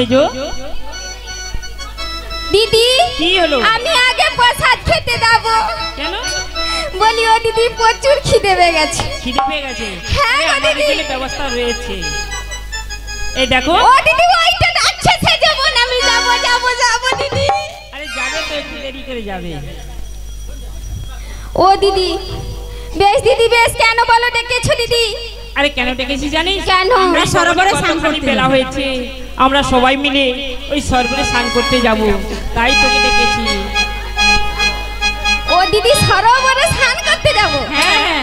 মেজো দিদি কি হলো? আমি আগে প্রসাদ খেতে যাব। কেন? বলি ও দিদি প্রচুর খিদে পেয়ে গেছে। খিদে পেয়ে গেছে? হ্যাঁ গো আমাদের দিদি। জন্য ব্যবস্থা রয়েছে। এই দেখো। ও দিদি ওইটা ডাকছে সে যাব না, আমি যাব যাব যাব দিদি। আরে যাবে তো, একটু দেরি করে যাবে। ও দিদি বেশ, দিদি বেশ, কেন বলো ডেকেছো দিদি? আরে কেন ডেকেছি জানিস? কেন? আমরা সরোবরে স্নান করতে বেলা হয়েছে, আমরা সবাই মিলে ওই সরোবরে স্নান করতে যাব, তাই তোকে ডেকেছি। ও দিদি সরোবরে স্নান করতে যাব? হ্যাঁ।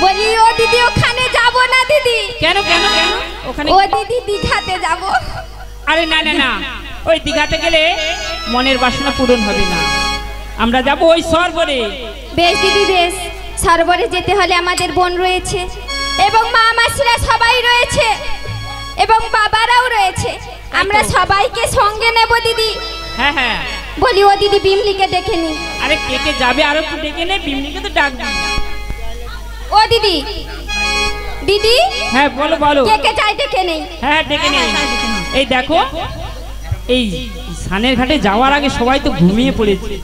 বলি ও দিদি ওখানে যাব না দিদি। কেন কেন কেন? ওখানে ও দিদি দীঘাতে যাব। আরে না না না, ওই দীঘাতে গেলে মনের বাসনা পূরণ হবে না, আমরা যাব ওই সরোবরে। বেশ দিদি বেশ, সরোবরে যেতে হলে আমাদের বোন রয়েছে এবং মা মাসিরা সবাই রয়েছে এবং বাবারাও রয়েছে, আমরা সবাইকে সঙ্গে নেব দিদি। হ্যাঁ হ্যাঁ। বলি ও দিদি বিমলিকে ডেকে নি। আরে কে কে যাবে আরো একটু ডেকে নে, বিমলিকে তো ডাকবি। ও দিদি দিদি হ্যাঁ বলো বলো। কে কে যাই ডেকে নেই? হ্যাঁ ডেকে নে। এই দেখো, এই স্নানের ঘাটে যাওয়ার আগে সবাই তো ঘুমিয়ে পড়েছে।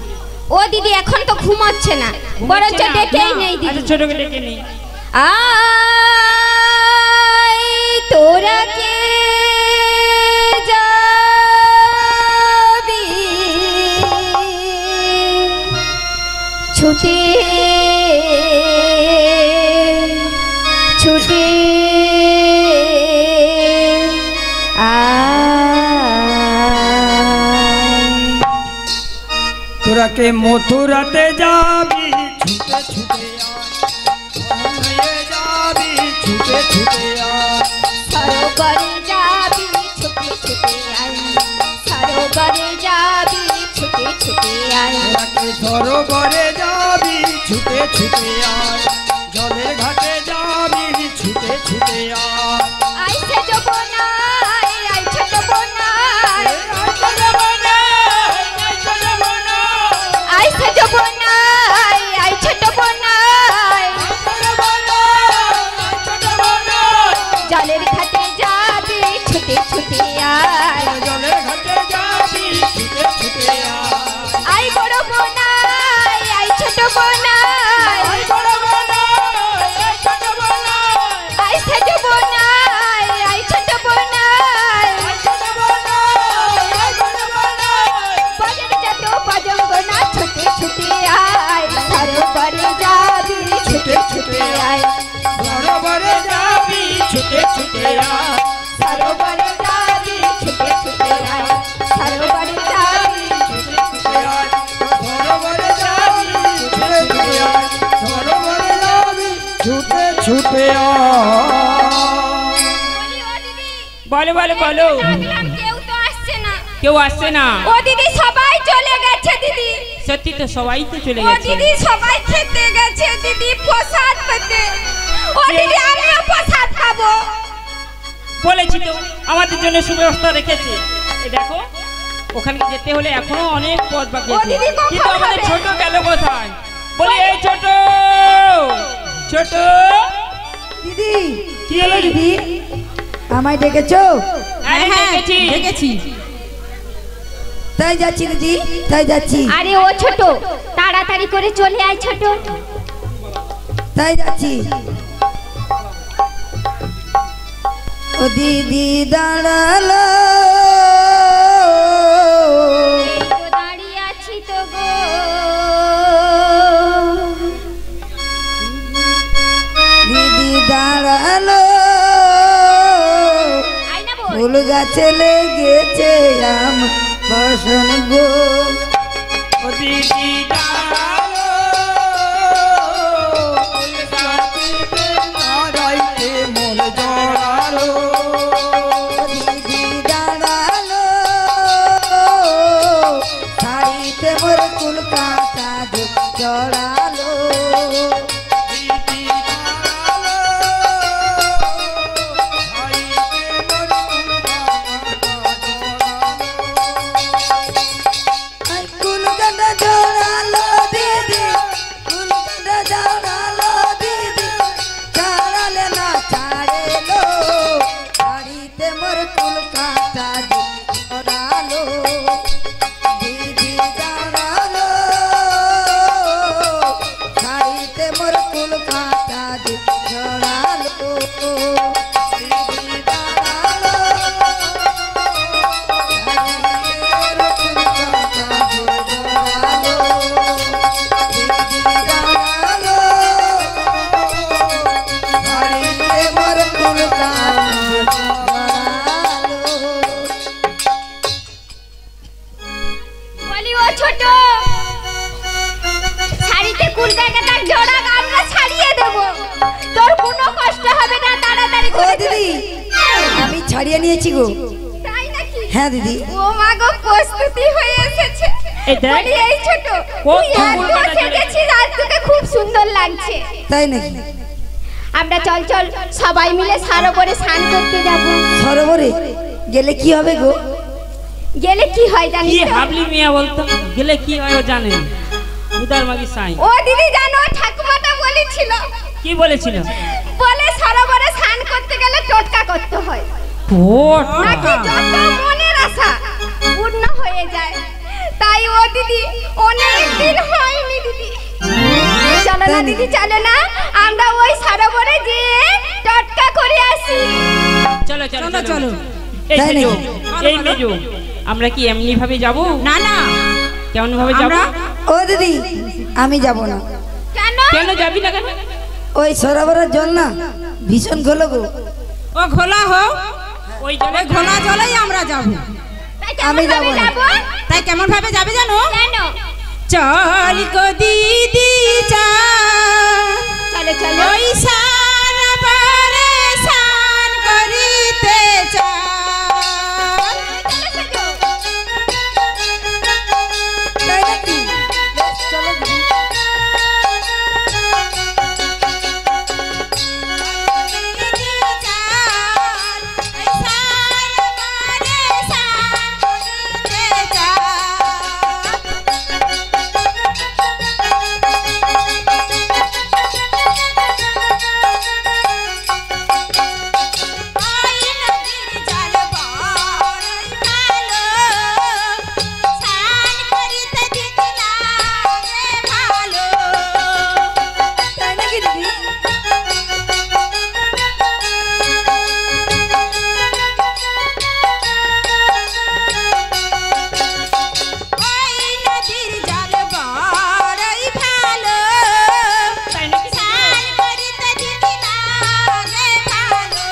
ও দিদি এখন তো ঘুমাচ্ছে না, বরঞ্চ ডেকেই নেই দিদি। আচ্ছা ছোটকে ডেকে নেই। আই তোরা কে যাবি ছুটে ছুটে তোরা কে মথুরাতে যাবি ছুটে ছুটে যাবি ছুটে ছুটে সরোবরে যাবি ছুটে ছুটে আই, সরোবরে যাবি ছুটে ছুটে আই। তোরা কে সরোবরে যাবি ছুটে ছুটে জলের ঘাটে যাবি ছুটে ছুটে আইছে যমুনায়, আইছে যমুনায়, আইছে যমুনায়, আইছে যমুনায়। জলের ঘাটে যাবি ছুটে ছুটে আয়, জলের ঘাটে যাবি ছুটে ছুটে আই বড় বোনাই, আই ছোট বোনাই, আই ছোট বোনাই, আই ছোট বোনাই। বাজার যত বাজঙ্গ না ছুটে ছুটে আয়, সরোবরে যাবি ছুটে ছুটে আয়, সরোবরে যাবি ছুটে ছুটে সরোবরে যাবি ছুটে ছুটে আয়, সরোবরে যাবি সরোবরে যাবি ছুটে ছুটে সরোবরে যাবি ছুটে ছুটে বলো বলো বলো। ডাকলাম কেউ তো আসছে না। কেউ আসছে না? ও দিদি সবাই চলে গেছে দিদি। সত্যি তো, সবাই তো চলে ও গেছে। দিদি সবাই খেতে গেছে দিদি প্রসাদ পেতে। ও দিদি আমিও প্রসাদ খাবো। বলেছি তো আমাদের জন্য সুব্যবস্থা রেখেছে। এই দেখো, ওখানে যেতে হলে এখনো অনেক পথ বাকি ও আছে, দিদি কখন কিন্তু আমাদের হবে? ছোট গেল কোথায়? বলি এই ছোট ছোট। দিদি কি হলো দিদি, আমায় ডেকেছো? হ্যাঁ ডেকেছি। তাই যাচ্ছি দিদি, তাই যাচ্ছি, আরে ও ছোট, তাড়াতাড়ি করে চলে আয় ছোট। তাই যাচ্ছি। ও দিদি দাঁড়ালো, এই তো দাঁড়িয়ে আছি তো গো। দিদি দাঁড়ালো, আয় না বল। ফুল গাছে লেগেছে আমার বসন গো। ও দিদি দাঁড়ালো, সাথীতে নারাইতে মন জড়ালো। দিদি দাঁড়ালো, শাড়িতে মোর কুল কাঁটা জড়ালো। দিদি দাঁড়ালো, সাইতে মোর কুল কুল কাঁটা জড়ালো দিদি, কুল কাঁটা জড়ালো দিদি, ছাড়ালে না ছাড়েলো, শাড়িতে মোর কুল কাঁটা ছোট, শাড়িতে কুলকাটার জোড়া আমরা ছাড়িয়ে দেব, তোর কোনো কষ্ট হবে না, তাড়াতাড়ি ও করে দিদি আমি ছাড়িয়ে নিয়েছি গো। তাই নাকি? হ্যাঁ দিদি। ও মা গো, প্রস্তুতি হয়ে এসেছে। এই দেখ, বলি, এই ছোট, কত তুই এত কুলকাটা জোড়া। সেজেছিস, আজ তোকে খুব সুন্দর লাগছে। তাই নাকি? আমরা চল চল সবাই মিলে সরোবরে স্নান করতে যাব। সরোবরে গেলে কি হবে গো? গেলে কি হয় কি জানিস তো? হাবলি মিয়া বলতো, গেলে কি হয় ও জানে না। উদার মাগি সাই ও দিদি জানো, ঠাকুমাটা বলেছিল, কি বলেছিল? বলে সরোবরে স্নান করতে গেলে টোটকা করতে হয়, নাকি যত মনের আশা পূর্ণ হয়ে যায়। তাই ও দিদি অনেক দিন হয়নি দিদি। চলো না দিদি, চলো না আমরা ওই সরোবরে গিয়ে টোটকা করে আসি। চলো চলো চলো, চলো। এই তাই মেজো, নাকি? এই মেজো, আমরা কি এমনি ভাবে যাব? না না, কেমন ভাবে যাব? আমরা ও দিদি আমি যাব না। কেন? কেন যাবি না কেন? ওই সরোবরের জল না ভীষণ ঘোলো গো। ও ঘোলা হোক, ওই জলে ওই ঘোলা জলেই আমরা যাব। তাই কেমন আমি যাবো ভাবে না। যাবো? তাই কেমন ভাবে যাবে জানো? কেন? চল গো দিদি চল, চলো চলো। ওই সরোবরে স্নান করিতে চল। তাই নাকি? বেশ, চলো দিদি। দিদি চল, ওই সরোবরে স্নান করিতে চল। ওই নদীর জল বড়ই ভালো, স্নান করিতে দিদি লাগে ভালো। তাই নাকি দিদি? ওই নদীর জল বড়ই ভালো, তাই নাকি? স্নান করিতে দিদি লাগে ভালো।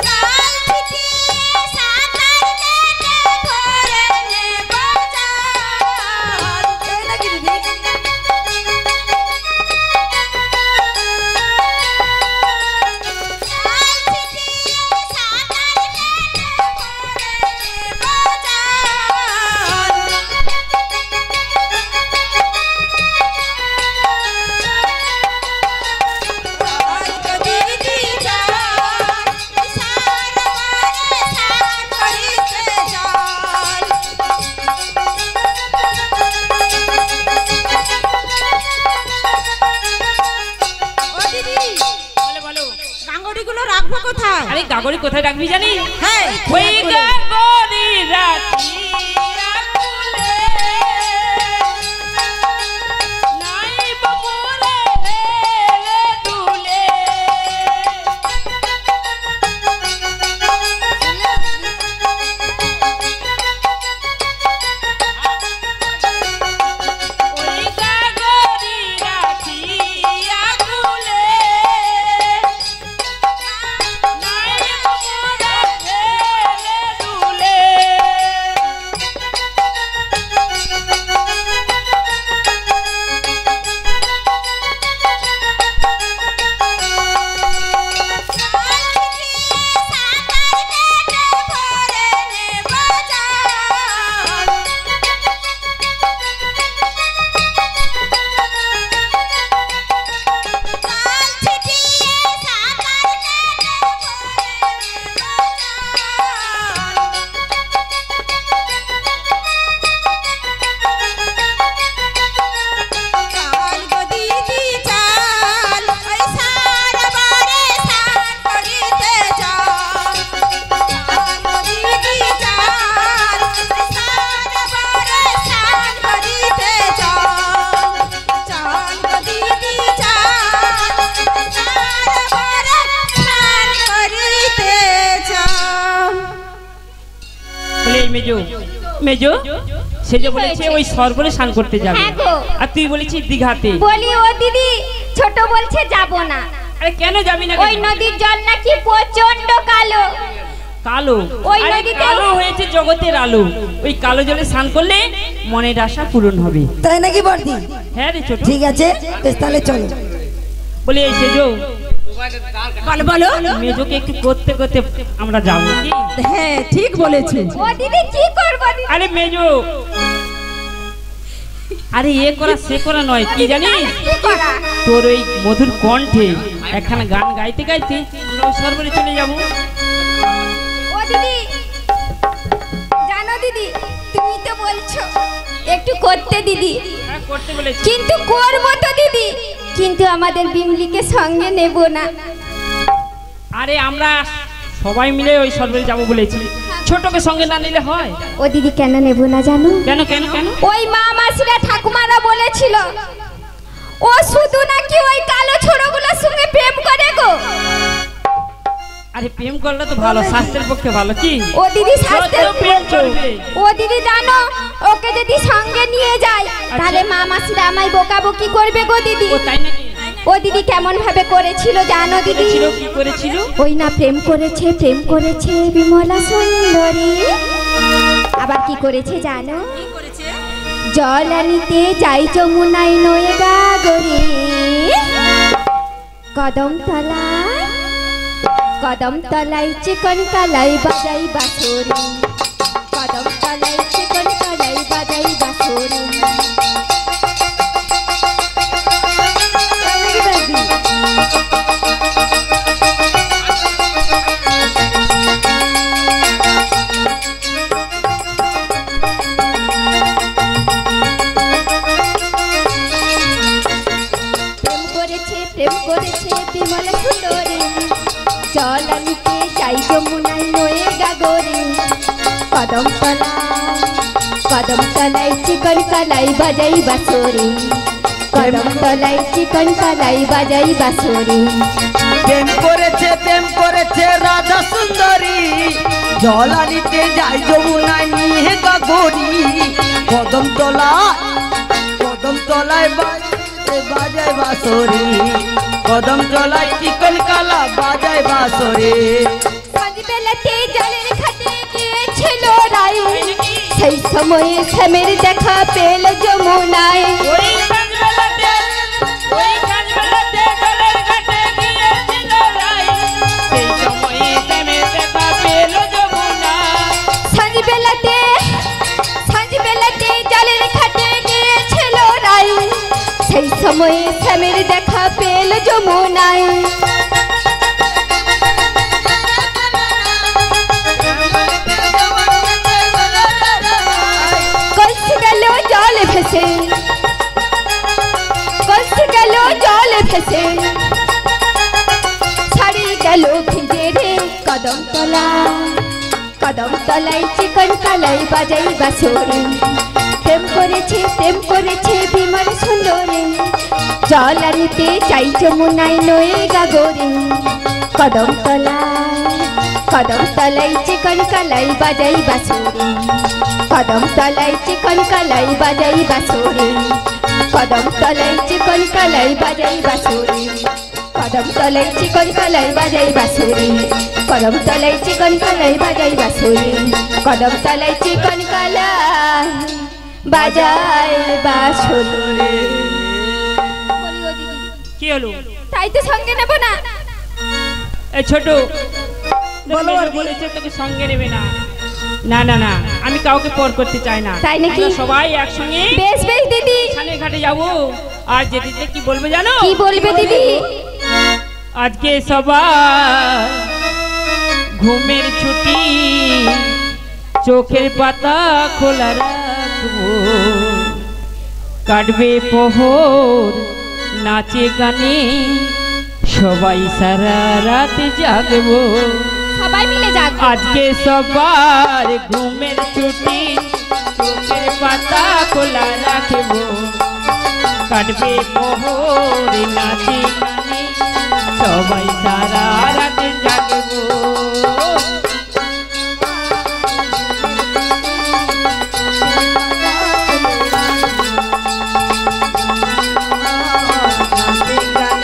জল ছিটিয়ে সাঁতার কেটে ভরে নেব জল। তাই নাকি দিদি? বলো বলো। গাঙ্গড়িগুলো রাখবো কোথায়? আরে গাগরি কোথায় রাখবি জানি? হ্যাঁ, ওই গাগরি রাখিয়া কুলে, নাইব মোরে রে দুলে। ওই গাগরি রাখিয়া কুলে, নাইব মোরে রে দুলে। মেজো মেজো সে যে বলেছে ওই সরবরে স্নান করতে যাবে, হ্যাঁ গো। আর তুই বলেছিস দীঘাতে। বলি ও দিদি ছোট বলছে যাব না। আরে কেন যাবি না? ওই নদীর জল নাকি প্রচন্ড কালো। কালো? ওই আরে নদীতে কালো হয়েছে জগতের আলো, ওই কালো জলে স্নান করলে মনের আশা পূরণ হবে। তাই নাকি বর্দি? হ্যাঁ রে ছোট। ঠিক আছে বেশ, তাহলে চলো। বলি এই সেজো, বলো বলো। মেজোকে একটু করতে করতে আমরা যাবো কি? হ্যাঁ ঠিক বলেছে। ও দিদি কি করব দিদি? আরে মেজো, আরে এ করা সে করা নয়, কি জানিস? কি করা? তোর ওই মধুর কণ্ঠে একখানা গান গাইতে গাইতে আমরা ওই সরবরে চলে যাবো। ও দিদি জানো দিদি, তুমি তো বলছো একটু করতে দিদি, হ্যাঁ করতে বলেছি। কিন্তু করবো তো দিদি, কিন্তু আমাদের বিমলিকে সঙ্গে নেব না। আরে আমরা সবাই মিলে ওই সরবরে যাবো বলেছি, ছোটকে সঙ্গে না নিলে হয়? ও দিদি কেন নেব না জানো? কেন কেন কেন? ওই মা মাসিরা ঠাকুমারা বলেছিল ও শুধু নাকি ওই কালো ছোড়গুলোর সঙ্গে প্রেম করে গো। আরে প্রেম করলে তো ভালো, স্বাস্থ্যের পক্ষে ভালো। কি ও দিদি স্বাস্থ্যের যত প্রেম করবে। ও দিদি জানো, ওকে যদি সঙ্গে নিয়ে যায় তাহলে মা মাসিরা আমায় বকাবকি করবে গো দিদি। ও তাই নাকি? ও দিদি কেমন ভাবে করেছিল জানো দিদি? করেছিল, কি করেছিল? ওই না প্রেম করেছে বিমলা সুন্দরী। আবার কি করেছে জানো? জল আনিতে যাই যমুনায় নয়ে গাগরে, কদম তলায় চিকন কালাই বাজাই বাঁশরি, কদম তলায় চিকন কালাই বাজাই বাঁশরি। প্রেম করেছে বিমলা সুন্দরী, জল আনিতে যাই যমুনায় নয়ে গাগরে, কদম তলায় চিকন কালাই বাজাই বাঁশরি, কদম তলায় চিকন কালাই বাজাই বাঁশরি। প্রেম করেছে রাধা সুন্দরী, জল আনিতে যাই যমুনায় নিয়ে গাগরি, কদম তলায় বাজায় বাঁশরি, কদম তলায় চিকন কালা বাজায় বাঁশরি। সন্ধ্যেবেলাতে জলের ঘাটে গিয়েছিল রায়, সেই সময়ে শ্যামের দেখা পেল যমুনায়। ওই সন্ধ্যেবেলাতে জলের ঘাটে গিয়েছিল রাই, সেই সময়ে শ্যামের দেখা পেল যমুনায়। সন্ধ্যেবেলাতে জলের ঘাটে গিয়েছিল রায়, সেই সময়ে শ্যামের দেখা পেল যমুনায়। কলসি গেল জল ভেসে, ছাড়ি গেল ভিজে রে, কদম তলায় চিকন কালাই বাজাই বাঁশরি। প্রেম করেছে বিমল সুন্দরী, জল আনিতে চাই যমুনায় নয়ে গাগরে, কদম তলায় চিকন কালাই বাজাই বাঁশরি, কদম তলায় চিকন কালাই বাজাই বাঁশরি, কদম তলায় চিকন কালাই বাজাই বাঁশরি, কদম তলায় চিকন কালাই বাজাই বাঁশরি, কদম তলায় চিকন কালাই বাজাই বাঁশরি, কদম তলায় চিকন কালাই বাজাই বাঁশরি। কি হলো? তাই তো সঙ্গে নেব না। এই ছোট, বলো আর কি? বলেছে তোকে সঙ্গে নেবে না। না না না, আমি কাউকে পর করতে চাই না। তাই নাকি? আমরা সবাই একসঙ্গে বেশ দিদি। খানে ঘাটে যাবো। আর যেতে কি বলবে জানো? কি বলবে দিদি? আজকে সবাই ঘুমের ছুটি, চোখের পাতা খোলা রাখবো, কাটবে প্রহর নাচে গানে, সবাই সারা রাত জাগবো। সবাই মিলে যাক। আজকে সবার ঘুমের ছুটি, চোখের পাতা খোলা রাখবো, কাটবে প্রহর নাচে গানে, সবাই সারা রাত জাগবো। নাচে গানে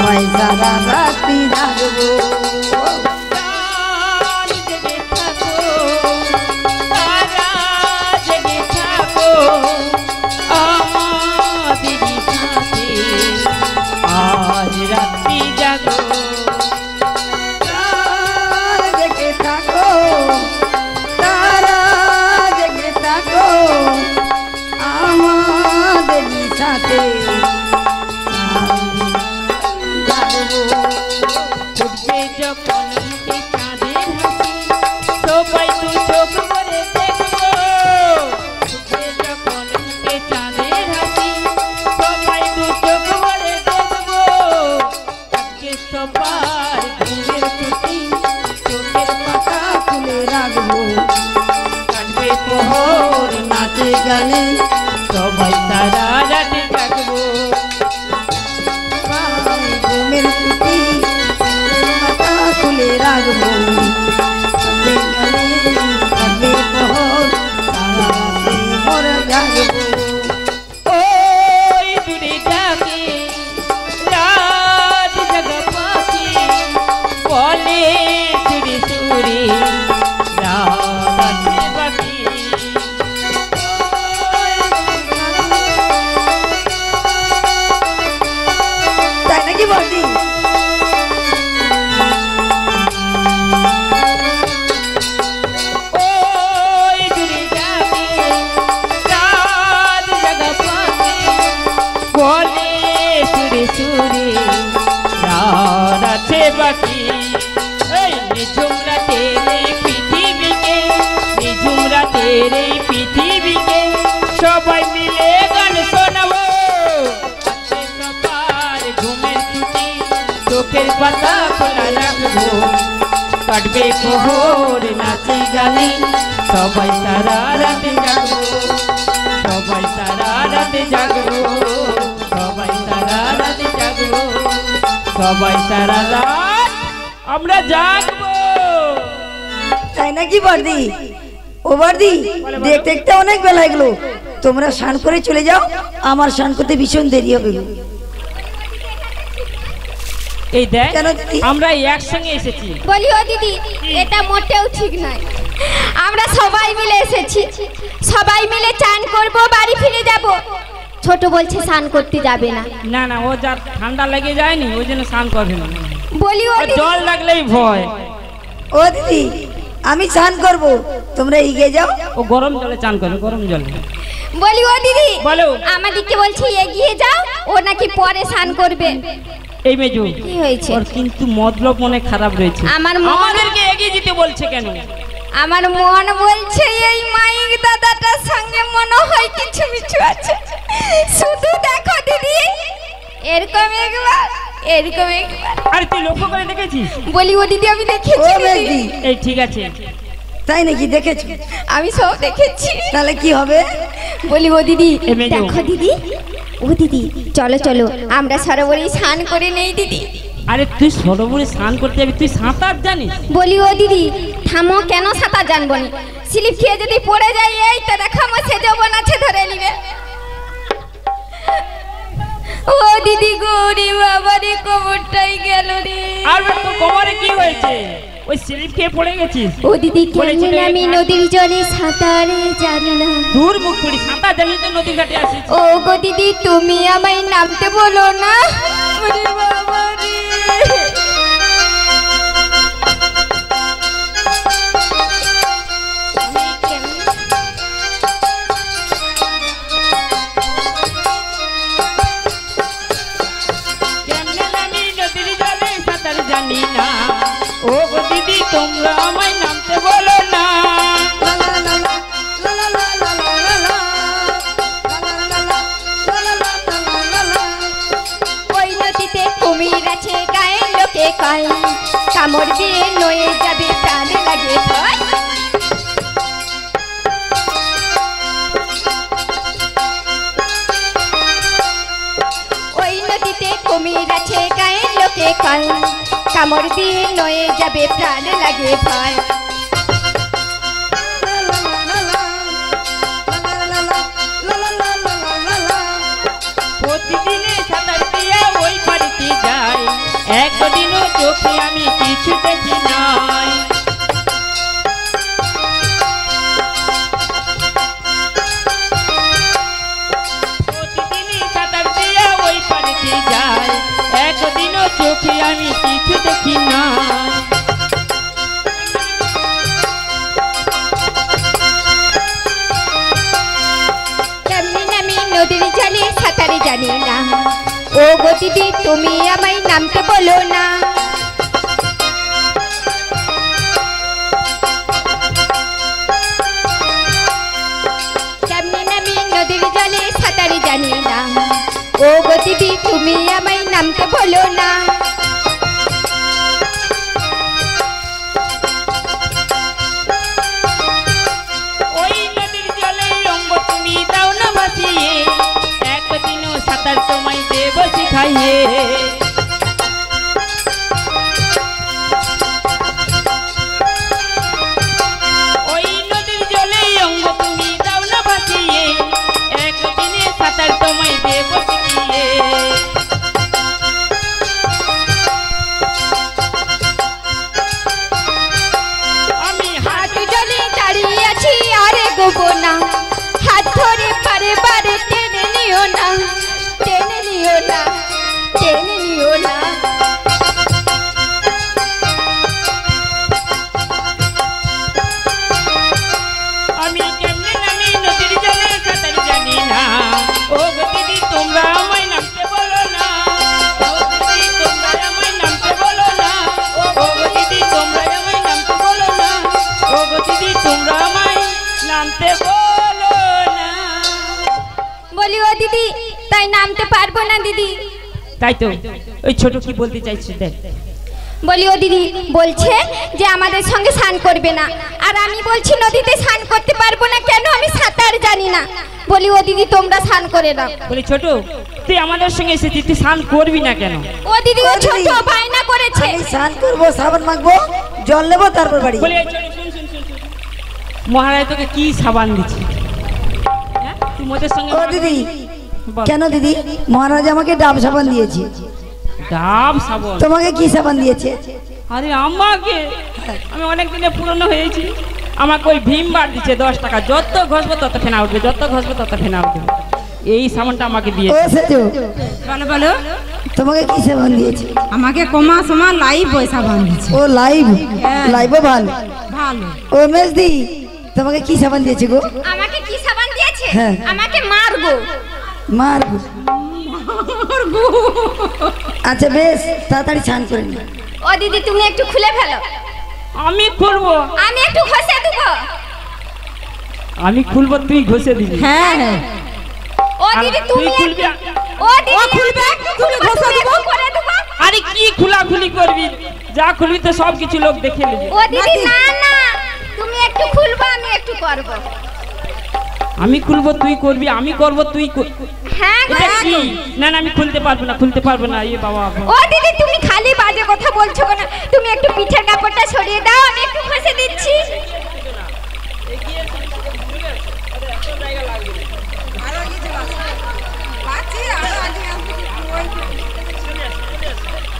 তোমায় সারা রাত্রি জাগবো চাঁদ জেগে থাকো, তারা জেগে থাকো, আমাদেরই সাথে আজ রাত্রি জাগো। চাঁদ জেগে থাকো, তারা জেগে থাকো, আমাদের সাথে ফুটবে যখন মুখে চাঁদের হাসি, সবাই দু চোখ ভরে দেখবো। ফুটবে যখন মুখে চাঁদের হাসি, সবাই দু চোখ ভরে দেখবো। আজকে সবার ঘুমের ছুটি, চোখের পাতা খুলে রাখবো কাটবে প্রহর নাচে গানে সবাই সারা রাতে জাগবো। ঘুমের ছুটি মাথা খুলে রাখবো নাচে গানে কাটবে প্রহর সারা রাতে মোর জাগবো ওই দূরে ডাকে রাত জাগা পাখি, বলে সুরে সুরে রাত আছে বাকি। তাই নাকি বলছি ওই দূরে ডাকে রাত জাগা পাখি, বলে সুরে সুরে রাত আছে বাকি। এই নিঝুম রাতের এই পৃথিবীকে, নিঝুম রাতের এই পৃথিবীকে সবাই মিলে গান শোনাবো। আজকে সবার ঘুমের ছুটি, চোখের পাতা খোলা রাখবো। কাটবে প্রহর নাচে গানে, সবাই সারা রাতে জাগবো। সবাই সারা রাতে জাগবো, সবাই সারা রাতে জাগবো, সবাই সারা রাত আমরা জাগবো। তাই নাকি বর্দি ও বর্দি দেখতে দেখতে অনেক বেলা এগুলো তোমরা স্নান করে চলে যাও আমার স্নান করতে ভীষণ দেরি হবে এই দেখ কেন দিদি? আমরা একসঙ্গে এসেছি। বলি ও দিদি, এটা মোটেও ঠিক নয়। আমরা সবাই মিলে এসেছি, সবাই মিলে চান করব, বাড়ি ফিরে যাব। ছোট বলছে স্নান করতে যাবে না। না না, ও যার ঠান্ডা লেগে যায়নি ওই জন্য স্নান করবে না। বলি ও ওর দিদি, জল লাগলেই ভয়। ও দিদি আমি স্নান করব তোমরা এগিয়ে যাও ও গরম জলে চান করবে, গরম জলে। বলি ও দিদি, বলো। আমাদেরকে বলছি এগিয়ে যাও, ও নাকি পরে স্নান করবে। এই মেজু, কি হয়েছে? ওর কিন্তু মতলব মনে খারাপ রয়েছে। আমার মন- আমাদেরকে এগিয়ে যেতে বলছে কেন? আমার মন বলছে এই মাইক দাদাটার সঙ্গে মনে হয় কিছু মিছু আছে। শুধু দেখো দিদি, এরকম একবার, এরকম একবার। আরে তুই লক্ষ্য করে দেখেছিস? বলি ও দিদি, আমি ও দেখেছি দিদি। বেদি এই ঠিক আছে। তাই নাকি দেখেছো আমি সব দেখেছি। তাহলে কি হবে বলি ও দিদি, এ মেজো। দেখো দিদি, ও দিদি চলো চলো আমরা সরোবরে স্নান করে নেই দিদি। আরে তুই সরোবরে স্নান করতে যাবি, তুই সাঁতার জানিস? বলি ও দিদি থামো, কেন সাঁতার জানবো না? স্লিপ খেয়ে যদি পড়ে যাই, এই তো দেখো আমার সে যৌবন আছে ধরে নিবে। ও দিদি গৌরী বাবারে কোমরটাই গেল রে। আর তোর কোমরে কি হয়েছে? ওই স্লিপ খেয়ে পড়ে গেছিস? ও দিদি পড়েছিল কেমন আমি এই নদীর জলে সাঁতারে জানি না। দূর মুখ করি, সাঁতার জানি তো নদীর ঘাটে আসিস। ও গো দিদি তুমি আমায় নামতে বলো না। ওরে বাবা রে। কেমনে নামি নদীর জলে সাঁতার জানি না। ও গো দিদি তোমরা আমায় নামতে বলো না। ওই নদীতে কুমির আছে গায়ে লোকে কয়, কামড় দিয়ে নয়ে যাবে প্রাণ লাগে ভয়। ওই নদীতে কুমির আছে গায়ে লোকে কয়, কামড় দিয়ে নয়ে যাবে প্রাণ লাগে ভয়। প্রতিদিনে সাঁতার দিয়ে ওই বাড়িতে যাই। একদিনও চোখে আমি কিছু দেখি নাই। প্রতিদিনই সাঁতার দিয়ে ওই পানিতে যাই, একদিনও চোখে আমি কিছু দেখি নাই। নদীর জলে সাঁতারে জানি না, ও গো দিদি তুমি আমায় নামতে বলো না। কেমনে নামি নদীর জলে সাঁতারে জানি না, ও গো দিদি তুমি আমায় নামতে বলো না। ওই নদীর জলে অঙ্গ তুমি দাও না ভাসিয়ে, একদিনও সাঁতার তোমায় দেব শিখাইয়ে। ওই নদীর জলে অঙ্গ তুমি দাও না ভাসিয়ে, একদিনে সাঁতার তোমায় দেব শিখিয়ে। আমি হাঁটু জলে দাঁড়িয়ে আছি আরে গোবো না, হাত ধরে পারে পারে টেনে নিও না, টেনে নিও না, টেনে নিও না। আমি কেমনে নামি নদীর জলে সাঁতার জানি না, ও গো দিদি তোমরা আমায় নামতে বলো না, ও দিদি তোমরা আমায় নামতে বলো না, ও গো দিদি তোমরা আমায় নামতে বলো না, ও গো দিদি তোমরা আমায় নামতে বলো না। বলি ও দিদি তাই নামতে পারবো না দিদি। তাই তো ওই ছোট কি বলতে চাইছে দেখ। বলি ও দিদি বলছে যে আমাদের সঙ্গে স্নান করবে না, আর আমি বলছি নদীতে স্নান করতে পারবো না, কেন আমি সাঁতার জানি না। বলি ও দিদি তোমরা স্নান করে দাও। বলি ছোট তুই আমাদের সঙ্গে এসেছিস, তুই স্নান করবি না কেন? ও দিদি ও ও ছোট দিদি, বায়না করেছে। আমি স্নান করবো, সাবান মাখবো, জল নেবো, তারপর বাড়ি বলি এই ছোট শুন শুন শুন শুন। মহারাজ তোকে কি সাবান দিচ্ছে? হ্যাঁ? তুই মোদের সঙ্গে ও দিদি বল। কেন দিদি? মহারাজ আমাকে ডাব সাবান দিয়েছে, ডাব সাবান? তোমাকে কি সাবান দিয়েছে? আরে আমাকে, আমি অনেক দিনে পুরনো হয়েছি, আমাকে ওই ভীম বার দিচ্ছে 10 টাকা, যত ঘষবো তত ফেনা উঠবে, যত ঘষবো তত ফেনা উঠবে। এই সাবানটা আমাকে ও দিয়েছে। সেজু বলো বলো, তোমাকে কি সাবান দিয়েছে? আমাকে কমা সমা লাইভ পয়সা বাঁধিয়েছে। ও লাইভ, হ্যাঁ। লাইভও ভালো। ভালো। ও মেজদি তোমাকে কি সাবান দিয়েছে গো? আমাকে কি সাবান দিয়েছে? হ্যাঁ। আমাকে মারবো। মার। আচ্ছা বেশ, তাড়াতাড়ি স্নান করে নি। ও দিদি তুমি একটু খুলে ফেলো, আমি খুলবো, আমি একটু ঘষে দেবো। আমি খুলবো, তুই ঘষে দিবি। হ্যাঁ হ্যাঁ, ও দিদি তুই তুমি খুলবি। ও দিদি ও খুলবে, তুমি ঘষে দেবো। করে দেবো। আরে কি খোলাখুলি করবি? যা খুলবি তো সব কিছু লোক দেখে নেবে। ও দিদি না না, তুমি একটু খুলবো, আমি একটু করবো। আমি খুলবো তুই করবি, আমি করবো তুই হ্যাঁ গো। এটা কি? না না আমি খুলতে পারবো না, খুলতে পারবো না। এ বাবা, ও দিদি তুমি খালি বাজে কথা বলছো কেন? তুমি একটু পিঠের কাপড়টা সরিয়ে দাও, আমি একটু ঘষে দিচ্ছি।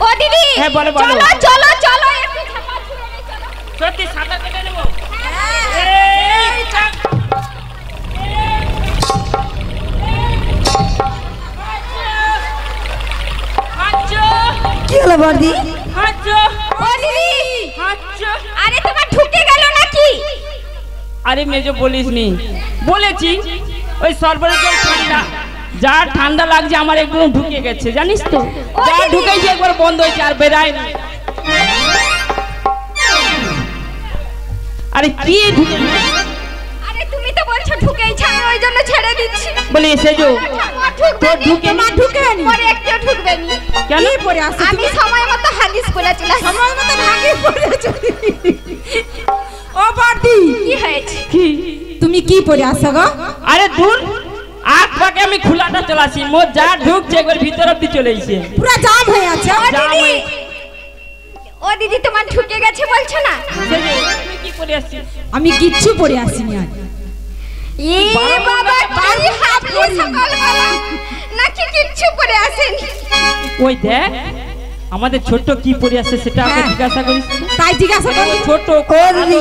ও দিদি হ্যাঁ, বলো, বলো। চলো চলো চলো একটু ঝাপা ছুঁড়ে নিই, চলো। সত্যি সাঁতার কেটে নেবো। কি হলো বর্দি? ও দিদি আরে তোমার ঢুকে গেল নাকি? আরে মেজো বলিস নি, বলেছি ওই সরবরাহ জল ঠান্ডা, যা ঠান্ডা লাগছে আমার একদম ঢুকে গেছে, জানিস তো? যা ঢুকেছে একবার বন্ধ হয়েছে, আর বেরায় না। আরে কি ঢুকে? আরে তুমি তো বলছো ঢুকেইছে, আমি ওই জন্য ছেড়ে দিচ্ছি। বলি সেজো তোর ঢুকে না ঢুকে নি, পরে একটু ঢুকবে নি। কেন? পরে আসো, আমি সময় মতো হাগিস করে চলে আসি। সময় মতো ভাগে পড়ে চলি। ও বাড়ি, কি হয়েছে? কি? তুমি কি পরে আসো গো? আরে দূর, আগ পাকে আমি খোলাটা চলাছি, মোর যা ঢুকছে একবার ভিতর অব্দি চলে এসে পুরো জাম হয়ে আছে। ও দিদি, ও দিদি তোমার ঢুকে গেছে বলছো না? সেজো তুই কি করে আসছিস? আমি কিচ্ছু পরে আসিনি আজ। এ বাবা কি হাবলি সকালবেলা, নাকি কিচ্ছু পরে আসেনি? ওই দেখ আমাদের ছোট কি পড়ে আছে সেটা আপনি হ্যাঁ। জিজ্ঞাসা করিস। তাই জিজ্ঞাসা করি ছোট ও দিদি